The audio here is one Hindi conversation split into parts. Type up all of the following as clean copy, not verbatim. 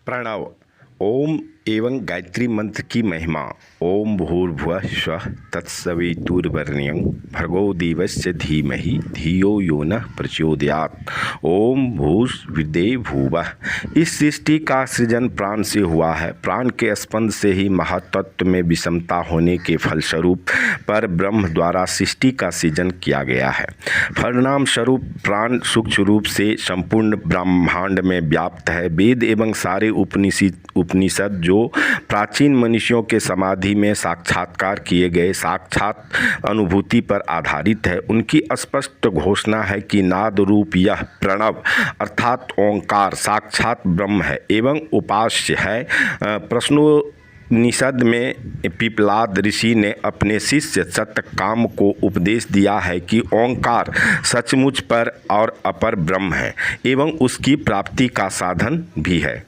प्रणव। ओम एवं गायत्री मंत्र की महिमा। ओम भूर्भुवः स्वः तत्सवितुर्वरेण्यं भर्गो देवस्य धीमहि धियो यो नः प्रचोदयात्। ओम भूर्भुवः भुवः। इस सृष्टि का सृजन प्राण से हुआ है। प्राण के स्पंद से ही महातत्व में विषमता होने के फलस्वरूप पर ब्रह्म द्वारा सृष्टि का सृजन किया गया है। परिणाम स्वरूप प्राण सूक्ष्म रूप से संपूर्ण ब्रह्मांड में व्याप्त है। वेद एवं सारे उपनिषद जो प्राचीन मनुष्यों के समाधि में साक्षात्कार किए गए साक्षात अनुभूति पर आधारित है, उनकी स्पष्ट घोषणा है कि नाद रूप यह प्रणव अर्थात ओंकार साक्षात ब्रह्म है एवं उपास्य है। प्रश्नोपनिषद में पिपलाद ऋषि ने अपने शिष्य सत्यकाम को उपदेश दिया है कि ओंकार सचमुच पर और अपर ब्रह्म है एवं उसकी प्राप्ति का साधन भी है।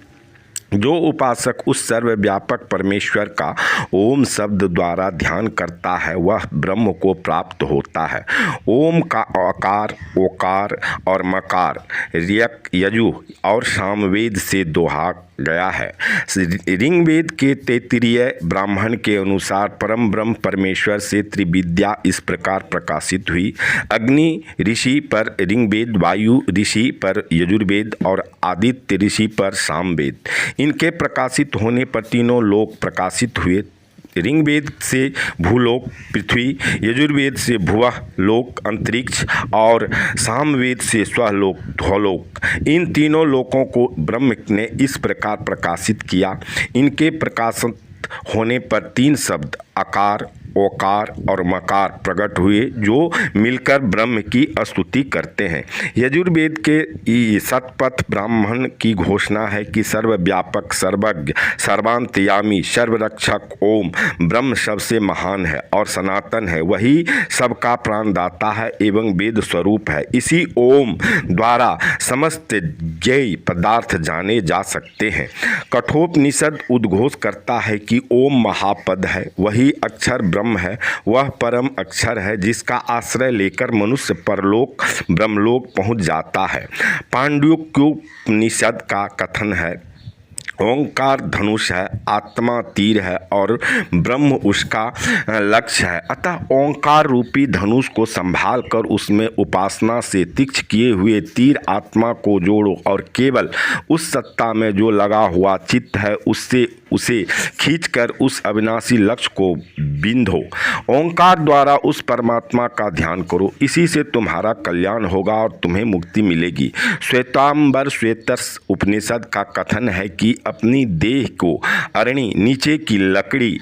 जो उपासक उस सर्वव्यापक परमेश्वर का ओम शब्द द्वारा ध्यान करता है वह ब्रह्म को प्राप्त होता है। ओम का आकार ओकार और मकार ऋक् यजु और सामवेद से दोहा गया है। ऋग्वेद के तैत्तिरीय ब्राह्मण के अनुसार परम ब्रह्म परमेश्वर से त्रिविद्या इस प्रकार प्रकाशित हुई। अग्नि ऋषि पर ऋग्वेद, वायु ऋषि पर यजुर्वेद और आदित्य ऋषि पर सामवेद। इनके प्रकाशित होने पर तीनों लोक प्रकाशित हुए। ऋग्वेद से भूलोक पृथ्वी, यजुर्वेद से भुवः लोक अंतरिक्ष और सामवेद से स्वलोक ध्वलोक। इन तीनों लोकों को ब्रह्म ने इस प्रकार प्रकाशित किया। इनके प्रकाशित होने पर तीन शब्द आकार ओकार और मकार प्रकट हुए जो मिलकर ब्रह्म की स्तुति करते हैं। यजुर्वेद के शतपथ ब्राह्मण की घोषणा है कि सर्वव्यापक सर्वज्ञ सर्वांतयामी सर्वरक्षक ओम ब्रह्म सबसे महान है और सनातन है। वही सबका प्राणदाता है एवं वेद स्वरूप है। इसी ओम द्वारा समस्त ज्ञेय पदार्थ जाने जा सकते हैं। कठोपनिषद उद्घोष करता है कि ओम महापद है, वही अक्षर ब्रह्म है, वह परम अक्षर है जिसका आश्रय लेकर मनुष्य परलोक ब्रह्मलोक पहुंच जाता है। पांडुक्योपनिषद का कथन है ओंकार धनुष है, आत्मा तीर है और ब्रह्म उसका लक्ष्य है। अतः ओंकार रूपी धनुष को संभाल कर उसमें उपासना से तीक्ष्ण किए हुए तीर आत्मा को जोड़ो और केवल उस सत्ता में जो लगा हुआ चित्त है उससे उसे खींचकर उस अविनाशी लक्ष्य को बिंधो। ओंकार द्वारा उस परमात्मा का ध्यान करो, इसी से तुम्हारा कल्याण होगा और तुम्हें मुक्ति मिलेगी। श्वेतांबर श्वेतर उपनिषद का कथन है कि अपनी देह को अरणि नीचे की लकड़ी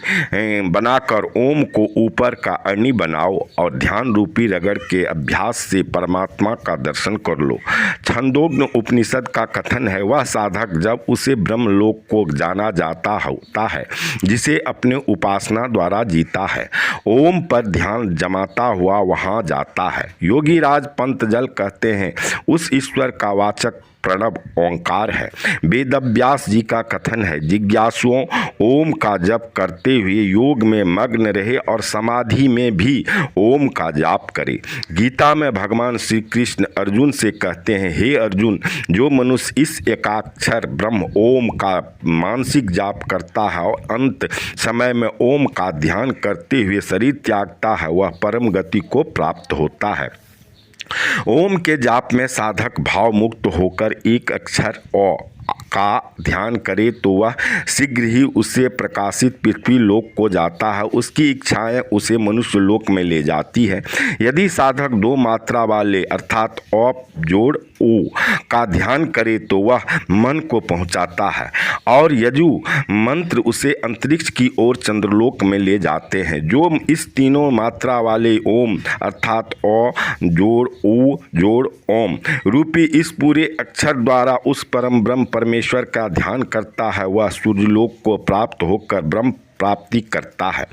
बनाकर ओम को ऊपर का अरणि बनाओ और ध्यान रूपी रगड़ के अभ्यास से परमात्मा का दर्शन कर लो। छंदोग्न उपनिषद का कथन है वह साधक जब उसे ब्रह्मलोक को जाना जाता होता है जिसे अपने उपासना द्वारा जीता है, ओम पर ध्यान जमाता हुआ वहां जाता है। योगीराज पंतजल कहते हैं उस ईश्वर का वाचक प्रणव ओंकार है। वेदव्यास जी का कथन है जिज्ञासुओं ओम का जप करते हुए योग में मग्न रहे और समाधि में भी ओम का जाप करे। गीता में भगवान श्री कृष्ण अर्जुन से कहते हैं हे अर्जुन, जो मनुष्य इस एकाक्षर ब्रह्म ओम का मानसिक जाप करता है और अंत समय में ओम का ध्यान करते हुए शरीर त्यागता है वह परम गति को प्राप्त होता है। ओम के जाप में साधक भाव मुक्त होकर एक अक्षर ओ का ध्यान करे तो वह शीघ्र ही उससे प्रकाशित पृथ्वी लोक को जाता है। उसकी इच्छाएं उसे मनुष्य लोक में ले जाती है। यदि साधक दो मात्रा वाले अर्थात औप जोड़ ओ का ध्यान करे तो वह मन को पहुंचाता है और यजु मंत्र उसे अंतरिक्ष की ओर चंद्रलोक में ले जाते हैं। जो इस तीनों मात्रा वाले ओम अर्थात ओ जोड़ ओ जोड़ ओम रूपी इस पूरे अक्षर द्वारा उस परम ब्रह्म परमेश्वर का ध्यान करता है वह सूर्यलोक को प्राप्त होकर ब्रह्म प्राप्ति करता है।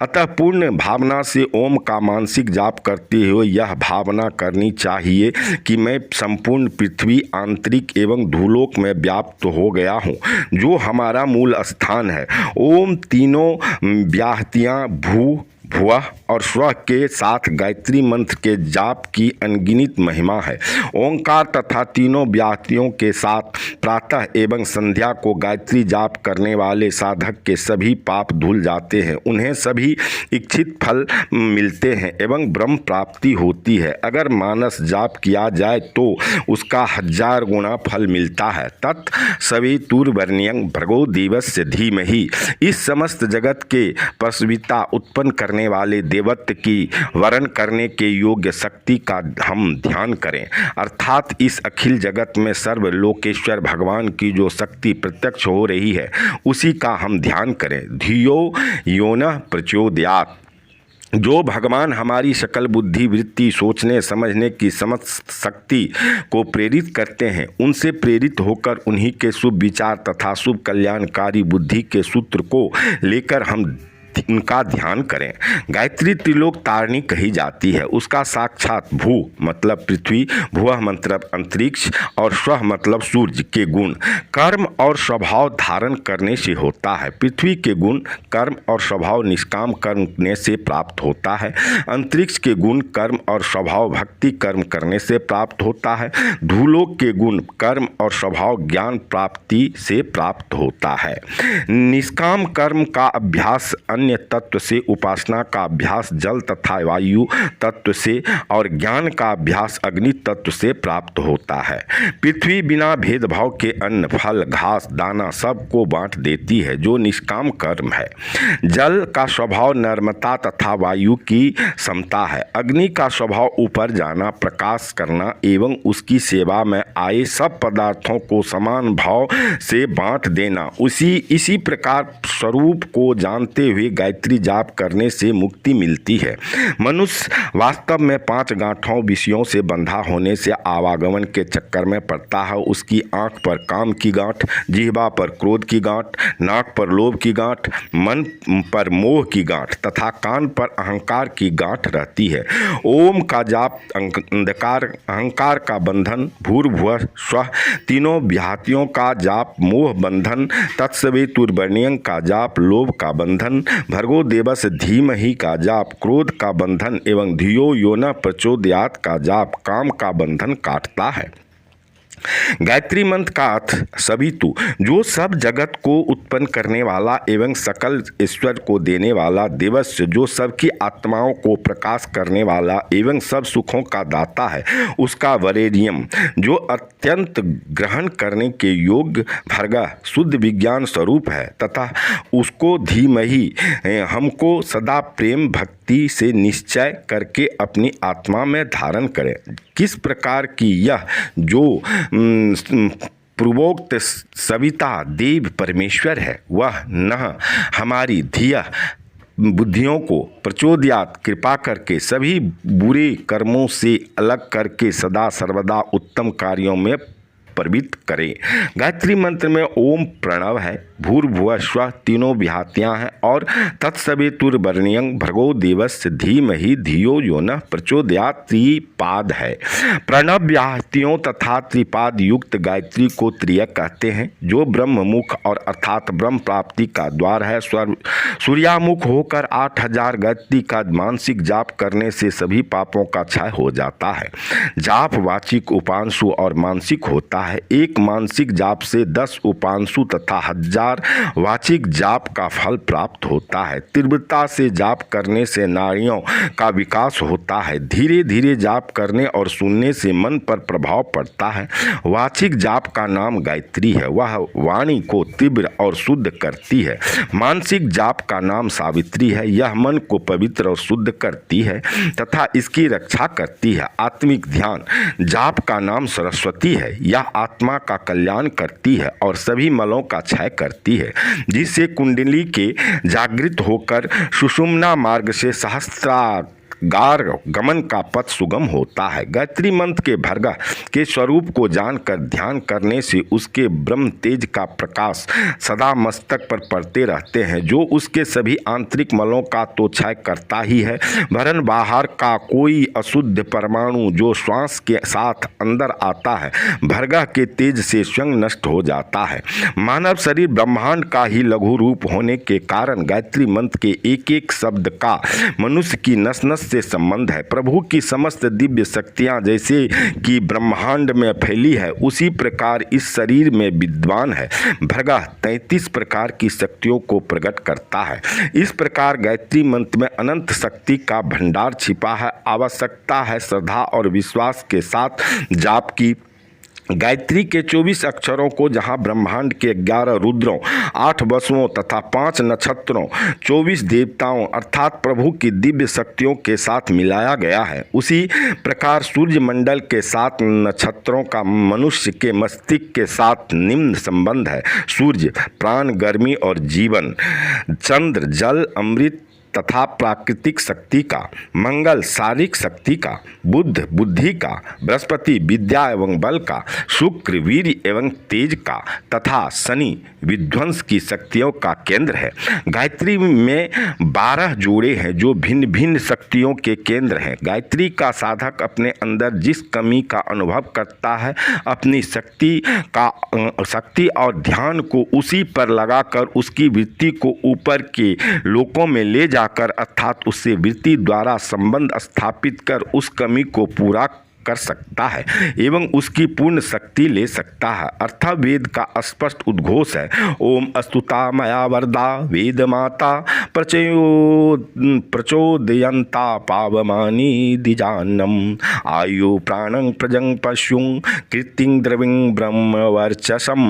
अतः पूर्ण भावना से ओम का मानसिक जाप करते हुए यह भावना करनी चाहिए कि मैं संपूर्ण पृथ्वी आंतरिक एवं धूलोक में व्याप्त हो गया हूँ जो हमारा मूल स्थान है। ओम तीनों व्याहतियाँ भू भुवः और स्वः के साथ गायत्री मंत्र के जाप की अनगिनत महिमा है। ओंकार तथा तीनों व्याहतियों के साथ प्रातः एवं संध्या को गायत्री जाप करने वाले साधक के सभी पाप धुल जाते हैं, उन्हें सभी इच्छित फल मिलते हैं एवं ब्रह्म प्राप्ति होती है। अगर मानस जाप किया जाए तो उसका 1000 गुना फल मिलता है। तत् सवितुर्वरेण्यं भर्गो देवस्य धीमहि। इस समस्त जगत के प्रसविता उत्पन्न करने वाले देवत्व की वरण करने के योग्य शक्ति का हम ध्यान करें, अर्थात इस अखिल जगत में सर्वलोकेश्वर भगवान की जो शक्ति प्रत्यक्ष हो रही है उसी का हम ध्यान करें। धियो यो न प्रचोदयात्। जो भगवान हमारी सकल बुद्धि वृत्ति सोचने समझने की समस्त शक्ति को प्रेरित करते हैं, उनसे प्रेरित होकर उन्हीं के शुभ विचार तथा शुभ कल्याणकारी बुद्धि के सूत्र को लेकर हम उनका ध्यान करें। गायत्री त्रिलोक तारिणी कही जाती है। उसका साक्षात भू मतलब पृथ्वी, भुवः मतलब अंतरिक्ष और स्वः मतलब सूर्य के गुण कर्म और स्वभाव धारण करने से होता है। पृथ्वी के गुण कर्म और स्वभाव निष्काम कर्म करने से प्राप्त होता है। अंतरिक्ष के गुण कर्म और स्वभाव भक्ति कर्म करने से प्राप्त होता है। भूलोक के गुण कर्म और स्वभाव ज्ञान प्राप्ति से प्राप्त होता है। निष्काम कर्म का अभ्यास अन्य तत्व से, उपासना का अभ्यास जल तथा वायु तत्व से और ज्ञान का अभ्यास अग्नि तत्व से प्राप्त होता है। पृथ्वी बिना भेदभाव के अन्न फल घास दाना सब को बांट देती है, जो निष्काम कर्म है। जल का स्वभाव नर्मता तथा वायु की समता है। अग्नि का स्वभाव ऊपर जाना, प्रकाश करना एवं उसकी सेवा में आए सब पदार्थों को समान भाव से बांट देना। इसी प्रकार स्वरूप को जानते हुए गायत्री जाप करने से मुक्ति मिलती है। मनुष्य वास्तव में 5 गांठों विषयों से बंधा होने से आवागमन के चक्कर में पड़ता है। उसकी आंख पर काम की गांठ, जिह्वा पर क्रोध की गांठ, नाक पर लोभ की गांठ, मन पर मोह की गांठ तथा कान पर अहंकार की गांठ रहती है। ओम का जाप अंधकार अहंकार का बंधन, भूर्भुवः स्वः तीनों व्याहतियों का जाप मोह बंधन, तत्सवितुर्वरेण्यं का जाप लोभ का बंधन, भर्गो देवस्य धीमहि का जाप क्रोध का बंधन एवं धियो यो न प्रचोदयात् का जाप काम का बंधन काटता है। गायत्री मंत्र का अर्थ सवितु, जो सब जगत को उत्पन्न करने वाला एवं सकल ईश्वर को देने वाला, देवस्य, जो सबकी आत्माओं को प्रकाश करने वाला एवं सब सुखों का दाता है, उसका वरेण्यम, जो अत्यंत ग्रहण करने के योग्य, भर्गः, शुद्ध विज्ञान स्वरूप है तथा उसको धीमहि, हमको सदा प्रेम भक्ति से निश्चय करके अपनी आत्मा में धारण करें। किस प्रकार की यह जो पूर्वोक्त सविता देव परमेश्वर है, वह न हमारी धिया बुद्धियों को प्रचोदयात् कृपा करके सभी बुरे कर्मों से अलग करके सदा सर्वदा उत्तम कार्यों में प्रवृत्त करें। गायत्री मंत्र में ओम प्रणव है, भूर्भुवः स्वः तीनों व्याहतियाँ हैं और तत्सवितुर्वरेण्यं भर्गो देवस्य धीमहि धियो यो नः प्रचोदयात् त्रिपाद है। प्रणव व्याहतियों तथा त्रिपाद युक्त गायत्री को त्रियक कहते हैं, जो ब्रह्ममुख और अर्थात ब्रह्म प्राप्ति का द्वार है। सूर्यामुख होकर 8000 गायत्री का मानसिक जाप करने से सभी पापों का क्षय हो जाता है। जाप वाचिक उपांशु और मानसिक होता है। एक मानसिक जाप से 10 उपांशु तथा 1000 वाचिक जाप का फल प्राप्त होता है। तीव्रता से जाप करने से नाड़ियों का विकास होता है। धीरे धीरे जाप करने और सुनने से मन पर प्रभाव पड़ता है। वाचिक जाप का नाम गायत्री है, वह वाणी को तीव्र और शुद्ध करती है। मानसिक जाप का नाम सावित्री है, यह मन को पवित्र और शुद्ध करती है तथा इसकी रक्षा करती है। आत्मिक ध्यान जाप का नाम सरस्वती है, यह आत्मा का कल्याण करती है और सभी मलों का क्षय करती है, जिससे कुंडली के जागृत होकर सुषुम्ना मार्ग से सहस्त्रार गार गमन का पथ सुगम होता है। गायत्री मंत्र के भर्गः के स्वरूप को जानकर ध्यान करने से उसके ब्रह्म तेज का प्रकाश सदा मस्तक पर पड़ते रहते हैं, जो उसके सभी आंतरिक मलों का तो क्षय करता ही है, वरन बाहर का कोई अशुद्ध परमाणु जो श्वास के साथ अंदर आता है भर्गः के तेज से स्वयं नष्ट हो जाता है। मानव शरीर ब्रह्मांड का ही लघु रूप होने के कारण गायत्री मंत्र के एक एक शब्द का मनुष्य की नस नस से संबंध है। प्रभु की समस्त दिव्य शक्तियां जैसे कि ब्रह्मांड में फैली है, उसी प्रकार इस शरीर में विद्वान है। भर्गः 33 प्रकार की शक्तियों को प्रकट करता है। इस प्रकार गायत्री मंत्र में अनंत शक्ति का भंडार छिपा है। आवश्यकता है श्रद्धा और विश्वास के साथ जाप की। गायत्री के 24 अक्षरों को जहां ब्रह्मांड के 11 रुद्रों, 8 वसुओं तथा 5 नक्षत्रों, 24 देवताओं अर्थात प्रभु की दिव्य शक्तियों के साथ मिलाया गया है, उसी प्रकार सूर्य मंडल के 7 नक्षत्रों का मनुष्य के मस्तिष्क के साथ निम्न संबंध है। सूर्य प्राण, गर्मी और जीवन, चंद्र जल, अमृत तथा प्राकृतिक शक्ति का, मंगल शारीरिक शक्ति का, बुध बुद्धि का, बृहस्पति विद्या एवं बल का, शुक्र वीर्य एवं तेज का तथा शनि विध्वंस की शक्तियों का केंद्र है। गायत्री में 12 जोड़े हैं जो भिन्न भिन्न शक्तियों के केंद्र हैं। गायत्री का साधक अपने अंदर जिस कमी का अनुभव करता है, अपनी शक्ति और ध्यान को उसी पर लगाकर उसकी वृत्ति को ऊपर के लोकों में ले जाकर अर्थात उससे वृत्ति द्वारा संबंध स्थापित कर उस कमी को पूरा कर सकता है एवं उसकी पूर्ण शक्ति ले सकता है। अर्थात वेद का स्पष्ट उद्घोष है, ओम अस्तुता मया वरदा वेद माता प्रचोदयंता पावमानी दिजानम आयु प्राणं प्रजं पशुं कृतिं द्रविं ब्रह्म वर्चसम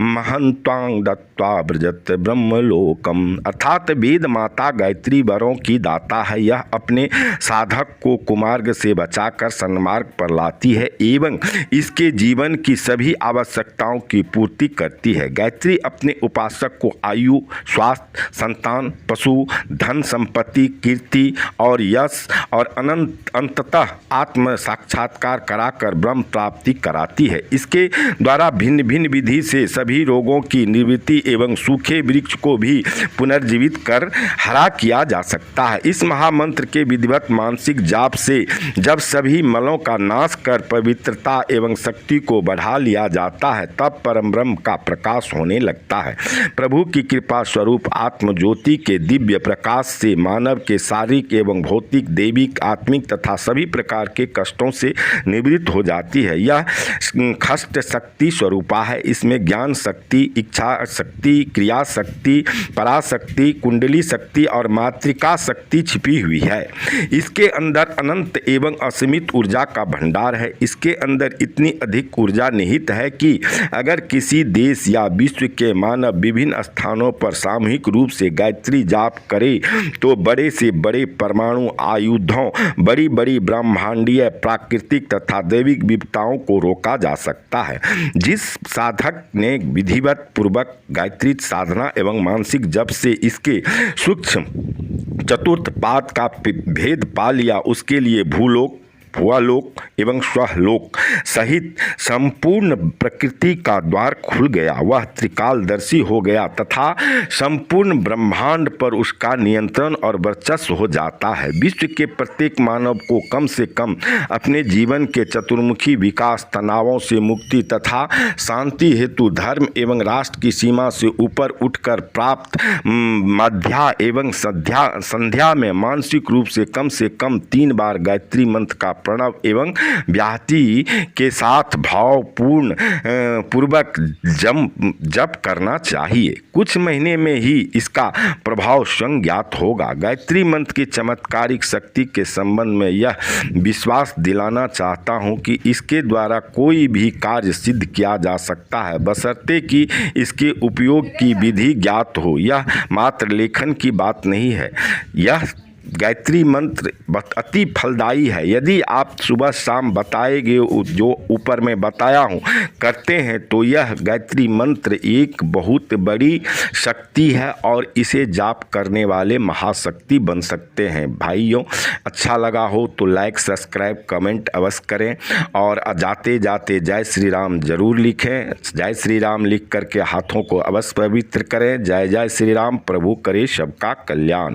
महंत्वां दत्वा ब्रजत ब्रह्मलोकम। अर्थात वेद माता गायत्री वरों की दाता है। यह अपने साधक को कुमार्ग से बचाकर सन्मार्ग पर लाती है एवं इसके जीवन की सभी आवश्यकताओं की पूर्ति करती है। गायत्री अपने उपासक को आयु, स्वास्थ्य, संतान, पशु, धन संपत्ति, कीर्ति और यश और अंततः आत्म साक्षात्कार कराकर ब्रह्म प्राप्ति कराती है। इसके द्वारा भिन्न भिन्न विधि से सभी रोगों की निवृत्ति एवं सूखे वृक्ष को भी पुनर्जीवित कर हरा किया जा सकता है। इस महामंत्र के विधिवत मानसिक जाप से जब सभी मलों का नाश कर पवित्रता एवं शक्ति को बढ़ा लिया जाता है, तब परम ब्रह्म का प्रकाश होने लगता है। प्रभु की कृपा स्वरूप आत्म ज्योति के दिव्य प्रकाश से मानव के शारीरिक एवं भौतिक, दैविक, आत्मिक तथा सभी प्रकार के कष्टों से निवृत्त हो जाती है। यह खष्ट शक्ति स्वरूपा है। इसमें ज्ञान शक्ति, इच्छा शक्ति, क्रिया शक्ति, पराशक्ति, कुंडली शक्ति और मातृका शक्ति छिपी हुई है। इसके अंदर अनंत एवं असीमित ऊर्जा का भंडार है। इसके अंदर इतनी अधिक ऊर्जा निहित है कि अगर किसी देश या विश्व के मानव विभिन्न स्थानों पर सामूहिक रूप से गायत्री जाप करे तो बड़े से बड़े परमाणु आयुधों, बड़ी बड़ी ब्रह्मांडीय, प्राकृतिक तथा दैविक विपदाओं को रोका जा सकता है। जिस साधक ने विधिवत पूर्वक गायत्री साधना एवं मानसिक जप से इसके सूक्ष्म चतुर्थ पाद का भेद पा लिया, उसके लिए भूलोक, भुवालोक एवं स्वलोक सहित संपूर्ण प्रकृति का द्वार खुल गया। वह त्रिकालदर्शी हो गया तथा संपूर्ण ब्रह्मांड पर उसका नियंत्रण और वर्चस्व हो जाता है। विश्व के प्रत्येक मानव को कम से कम अपने जीवन के चतुर्मुखी विकास, तनावों से मुक्ति तथा शांति हेतु धर्म एवं राष्ट्र की सीमा से ऊपर उठकर प्राप्त मध्या एवं संध्या में मानसिक रूप से कम 3 बार गायत्री मंत्र का प्रणव एवं व्याहति के साथ भावपूर्ण पूर्वक जप करना चाहिए। कुछ महीने में ही इसका प्रभाव स्वयं ज्ञात होगा। गायत्री मंत्र की चमत्कारिक शक्ति के संबंध में यह विश्वास दिलाना चाहता हूँ कि इसके द्वारा कोई भी कार्य सिद्ध किया जा सकता है, बशर्ते कि इसके उपयोग की विधि ज्ञात हो। यह मात्र लेखन की बात नहीं है, यह गायत्री मंत्र अति फलदायी है। यदि आप सुबह शाम बताए गए जो ऊपर मैं बताया हूँ करते हैं तो यह गायत्री मंत्र एक बहुत बड़ी शक्ति है और इसे जाप करने वाले महाशक्ति बन सकते हैं। भाइयों, अच्छा लगा हो तो लाइक, सब्सक्राइब, कमेंट अवश्य करें और जाते जाते जय श्री राम जरूर लिखें। जय श्री राम लिख करके हाथों को अवश्य पवित्र करें। जय जय श्री राम। प्रभु करे सबका कल्याण।